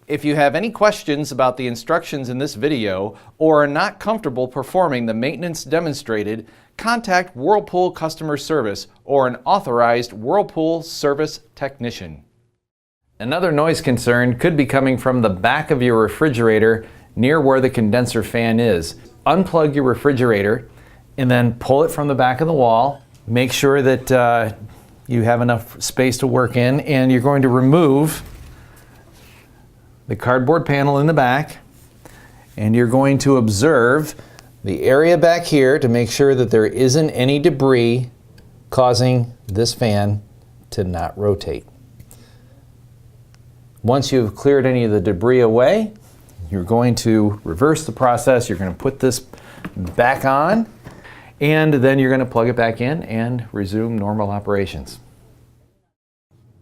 If you have any questions about the instructions in this video or are not comfortable performing the maintenance demonstrated, contact Whirlpool Customer Service or an authorized Whirlpool service technician. Another noise concern could be coming from the back of your refrigerator near where the condenser fan is. Unplug your refrigerator and then pull it from the back of the wall. Make sure that you have enough space to work in, and you're going to remove the cardboard panel in the back, and you're going to observe the area back here to make sure that there isn't any debris causing this fan to not rotate. Once you've cleared any of the debris away, you're going to reverse the process. You're going to put this back on, and then you're going to plug it back in and resume normal operations.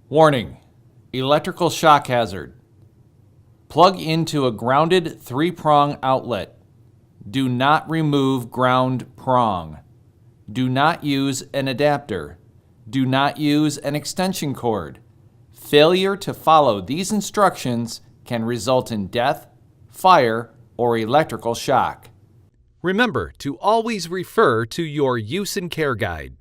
Warning: electrical shock hazard. Plug into a grounded 3-prong outlet. Do not remove ground prong. Do not use an adapter. Do not use an extension cord. Failure to follow these instructions can result in death, fire, or electrical shock. Remember to always refer to your use and care guide.